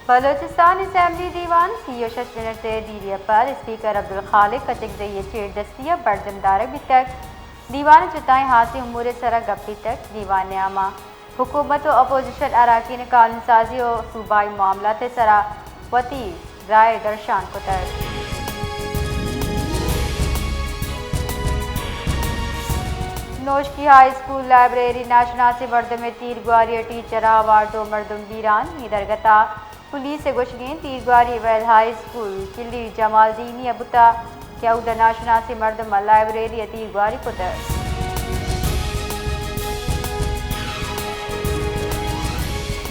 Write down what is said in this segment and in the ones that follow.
Balochistan assembly دیوان سی و 6 minute سے دیریہ پر اسپیکر عبدالخالق کچک دئیے چیڑ دستیہ برزم دارک بھی تک دیوان چتائیں حاصل امور سرا گپی تک دیوان عامہ حکومت و اپوزیشن اراکین قانون سازی و صوبائی معاملات سرا وتی رائے درشان کو تر نوشکی ہائی اسکول لائبریری ناشناسی مردم تیر گواری ٹیچر آواردو مردم بیران درگتا پولیس گوشگین تیر گواری ویل ہائی اسکول کلی جمال دینی ابتا کیا ادا ناشناسی مردم لائبریری تیر گواری پتر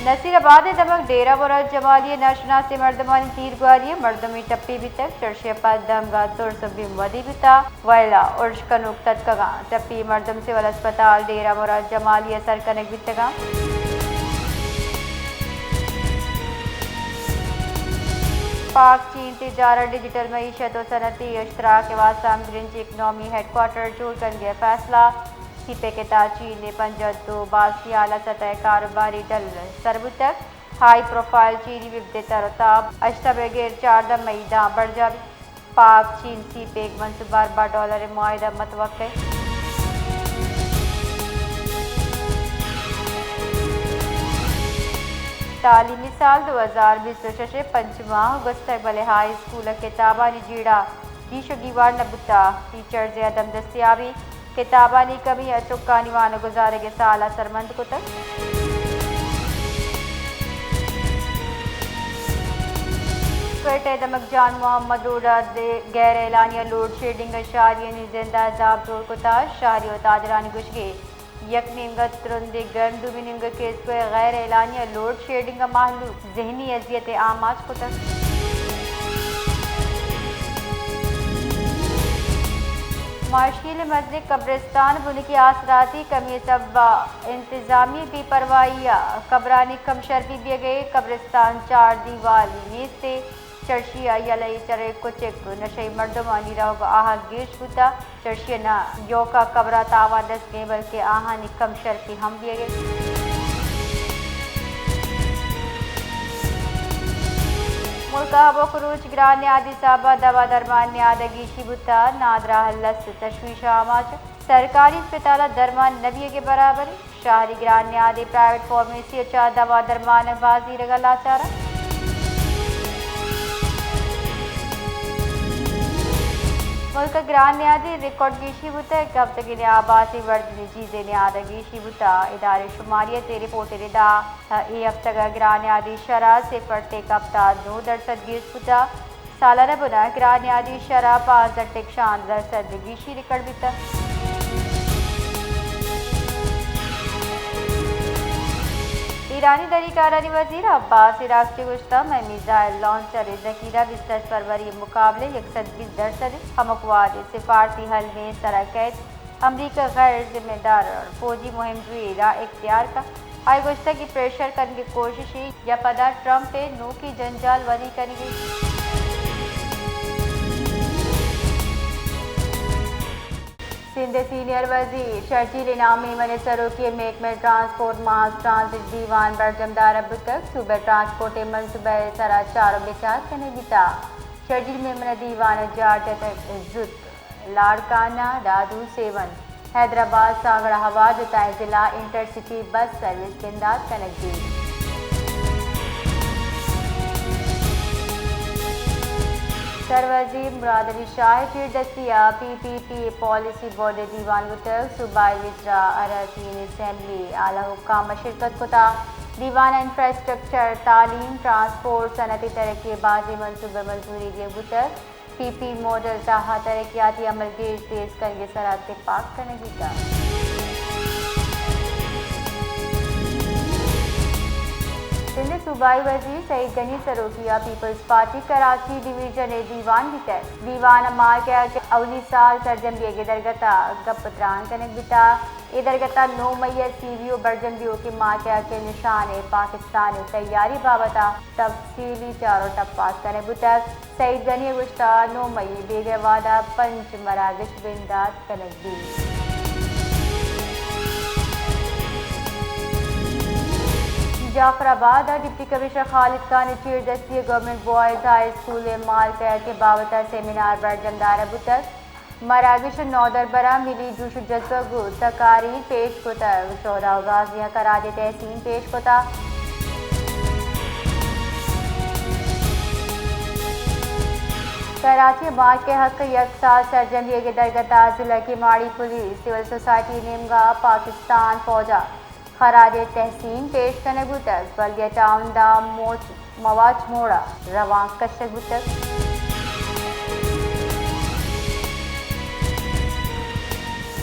نصیر آباد دمک ڈیرہ برج جمالی ناشناسی مردمان تیر گواری مردمی ٹپی بھی تک چرشے پر دمگا ترس بیم ودی بتا ویلا ارش کنوک تتکگا ٹپی مردم سول اسپتال ڈیرہ برج جمالی سر کنک بھی تگا پاک چین تجارت ڈیجیٹل معیشت و صنعتی اشتراک کے واسطہ گرینچ اکنامی ہیڈ کوارٹر جوڑ کر گیا فیصلہ سی پے کے تحت چین نے 52 باسی اعلی سطح کاروباری ڈل سرب تک ہائی پروفائل چینی وفد ترتاب اشتب غیر 14 مئی داں بڑھ جب پاک چین سی پے منصوبہ $4 معاہدہ متوقع تعلیمی سال 2026 پنجماہ مستقبل ہائی اسکول کتابانی جیڑا دیش و دیوار نبتا ٹیچرز عدم دستیابی کتابانی کمی چکانی وان گزارے کے سالہ سرمند کو تک کوئٹہ دمک جان محمد روڈا غیر اعلانیہ لوڈ شیڈنگ شہریہ زندہ عذاب دور کو تاش شہری و تاجرانی گشگے یک نیمگت ترندے گرم دومی نیمگت کیس کو غیر اعلانیہ لوڈ شیڈنگ محلوق ذہنی اذیت عامات کو تک ماشکیل مزدک قبرستان بن کی آثراتی کمی سبا انتظامی بے پروائیہ قبرانی کم شرفی بھی گئے قبرستان 4 دیوالی نیز سے چرشیہ یلئی چرے کچک نشئی مردمانی رہو آہا گیش بتا چرشیہ نہ یوکا قبرہ تاوا دست گئے بلکہ آہانی کم شرفی ہم بھی گئے ملکہ و خروج گران نیادی صاحبہ دوا درمان نیادگی شبتا نادرہ لس تشویش آماچ سرکاری اسپتالہ درمان نبی کے برابر شہری گران نیادی پرائیویٹ فارمیسی اچھا دوا درمان بازی رگلا چارہ ملک گران نیادی ریکارڈ گیشی بتا ایک ہفتہ کے آباسی وردنی چیزیں نیادگی شبتا ادارے شماریت رپورٹ ردا ای ہفتہ کا گران نیادی شرح سے پڑھتے ہفتہ 9% گیش بتا سالانہ بنا گران نیادی شرح 5.6% گیشی ریکارڈ بتا ایرانی دریکارانی وزیر عباس عراق کے گشتہ میں میزائل لانچر ذخیرہ 20 فروری مقابلے 120% ہم اقوال سفارتی حل میں سرقید امریکہ غیر ذمہ دار اور فوجی مہم جوئی راہ اختیار کا آئی گشتہ کی پریشر کرنے کی کوششیں یا پدا ٹرمپ پہ نو کی جنجال ودی کریں گے سندھ سینئر وزیر شرجیل انعامی منصروں کی محکمہ ٹرانسپورٹ ماس ٹرانزٹ دیوان برجم دار اب تک صوبہ ٹرانسپورٹ منصوبہ سرا 4 بچات کرنے بیتا شرجیل میں دیوان جارج تک زد لاڑکانہ دادو 7 حیدرآباد ساگڑا ہوا جتائیں ضلع انٹرسٹی بس سروس کے انداز کنک دی سروزی مراد علی شاہ چیر دستیا PPP پالیسی بورڈ دیوان وطق صوبائی وزراء اراکین اسمبلی اعلی حکام شرکت کتا دیوان انفراسٹرکچر تعلیم ٹرانسپورٹ صنعتی ترقی بازی منصوبہ منظوری دیے وطق PP ماڈل تاہا ترقیاتی عمل گیش تیز کرنے سرا اتفاق کرنے گیتا سندھ صوبائی وزیر Saeed Ghani سروکیا Peoples party Karachi division دیوان بھی تک دیوان مار کیا کہ اولی سال سرجم بیگے درگتا گپتران کنک بیتا ای درگتا 9 مئی CVO برجم بیو کی مار کیا کہ نشان پاکستان تیاری بابتا تفصیلی چاروں تپاس کرنے بتک سعید غنی گشتہ 9 مئی بیگے وعدہ 5 مراکش بندات کنک دی جعفر آباد ڈپٹی کمشنر خالد خان چیر دستی گورنمنٹ بوائز ہائی اسکول مال کے بابتا سیمینار برجم دار بتک مراگش نودر برا ملی جوش جذبہ گو تقاریر پیش کتا شہدا و غازیہ خراج تحسین پیش کتا کراچی مارچ کے حق یک سال سرجمی کے درگتا ضلع کی ماڑی پولیس سول سوسائٹی نیمگا پاکستان فوجا خراج تحسین پیش کرنے بتک بلدیہ ٹاؤن دا مواچ موڑا روان کشک بتک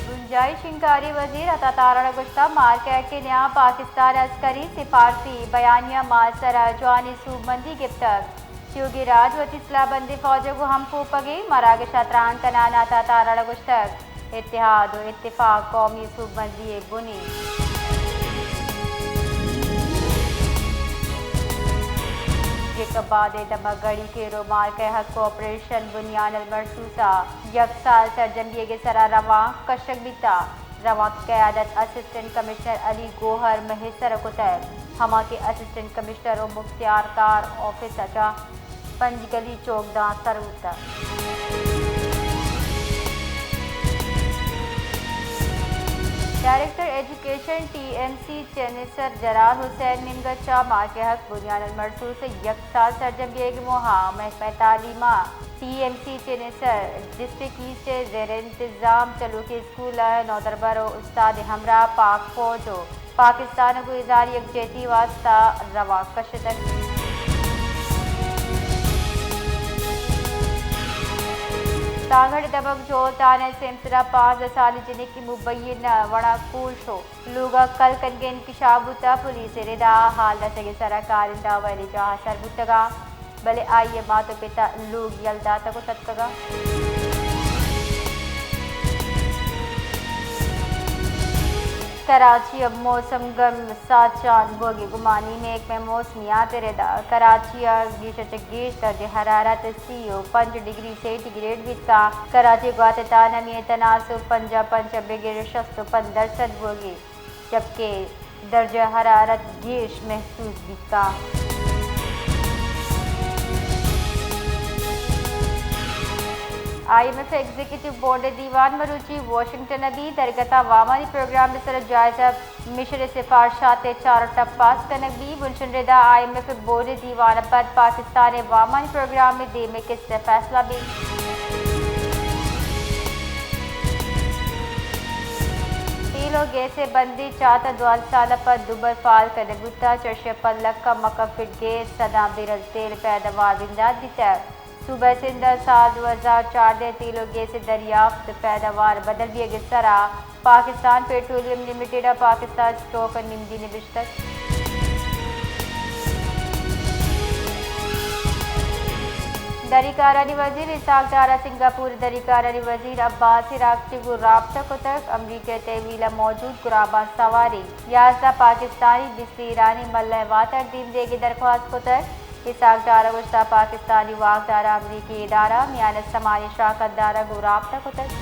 گنجائش انکاری وزیر عطا تارڑ گشتہ مارکہ کے نیا پاکستان عسکری سفارتی بیانیہ مالسرا جوانی صوب مندی گپتک یوگی راج وتی اصلاح بندی فوج کو ہم پھوپگی مراگش اتران کنانا عطا تارڑ گشتک اتحاد و اتفاق قومی صوب مندی بنی بعد دمگڑی کے رومال کے حق آپریشن بنیان المرسوسہ یک سال سرجمی کے سرا رواں کشک بیتا رواں قیادت اسسٹنٹ کمشنر علی گوہر مہسر کتر ہما کے اسسٹنٹ کمشنر و مختار کار آفس اچا پنج گلی چوک داں سروتا director education T M C چینسر جلال حسین نمگچا ماں کے حق بنیان المرسوس سے یک سال سرجمی کے مہم محکمہ تعلیمہ ٹی ایم سی چینسر ڈسٹرکٹ ایسٹ زیر انتظام چلو کے اسکول نودربرو استاد ہمراہ پاک فوج پاکستان کو اظہار یکجہتی واسطہ رواں کشتک تانگڑ دبک جو تانے سمسرا 5 سال جنک کی مبین وڑا کول شو لوگا کل کنگے انکشاف بوتا پولیس ردا حال دسگے سرا کارندہ ویلی جہاں سر بوتگا بلے آئیے ماتو پتا لوگ یلدا تکو تتکگا کراچی اب موسم گرم سات چاند بوگی گمانی میں ایک میں موسمیات ردا کراچی گیشت گیش درجہ حرارت 5 ڈگری سینٹی گریڈ کا کراچی گواتتانا میں تناسب 5 بگر 65% بوگی جبکہ درجہ حرارت گیش محسوس بھی کا I M F executive board دیوان مروچی واشنگٹن ابھی درگتا وامانی پروگرام بسر جائزہ مشر سفارشات 4 ٹپ پاس کنک بھی بنشن ردا آئی ایم ایف بورڈ دیوان پر پاکستان وامانی پروگرام میں دے میں کس سے فیصلہ بھی تیل و گیس بندی چاہتا 2 سال پر دوبر فعال کرنے بوتا چرش پلک کا مکفٹ گیس صدا بیرل تیل پیداوار امداد دیتا صوبہ سندھ سال 2004 تیل و گیس دریافت پیداوار بدل بھی اگے سرا Pakistan petroleum limited Pakistan stock نمدی نبشتک دریکارانی وزیر اسحاق دارا سنگاپور دریکارانی وزیر عباس عراقچی کو رابطہ کتک امریکہ طویلہ موجود گرابان سواری یازدہ پاکستانی بسلی ایرانی ملہ واتر دیم دے گی درخواست کتک اسحاق دارا گشتہ پاکستانی واق دارا امریکی ادارہ میان سمانی شراکت دارا کو رابطہ کتک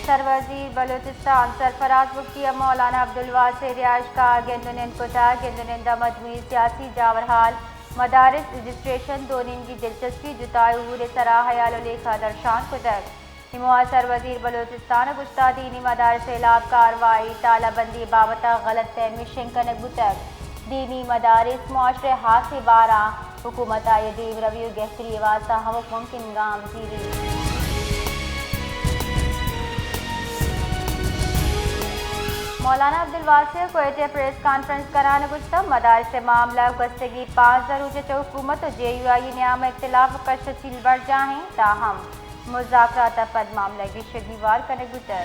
سروزیر بلوچستان سرفراز مفتی مولانا عبدالواسع رہائش کا گندنند کتا گندنندہ مجموعی سیاسی جاورحال مدارس رجسٹریشن دونین کی دلچسپی جتائے عبور سرا حیال و لیکھا درشان کتک ہموا سروزیر بلوچستان گشتہ دینی مدارس خلاف کاروائی تالہ بندی بابتا غلط فہمی شنکنک بتک دینی مدارس معاشرے ہاتھ سے بارہ حکومت دیم رویو گہتری واسطہ ہم ممکن گام وزیری مولانا عبدالواسع کوئٹہ پریس کانفرنس کرانے گشتہ مدارس معاملہ گستگی 5 ضرورت حکومت و جے یو آئی نیام اختلاف کش چیل بڑھ جائیں تاہم مذاکرات پد معاملہ کی شدیوار کرنے گتر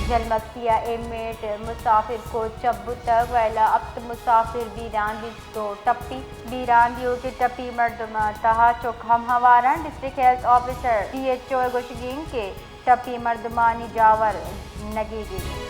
جلمکسیہ ایمیٹ مسافر کو چبو تک ویلا ابت مسافر بیران دیستو ٹپی بیران دیو کے ٹپی مردم تہا چک ہم ہوارن district health officer D H O گوشگین کے ٹپی مردمانی جاور نگیگی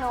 9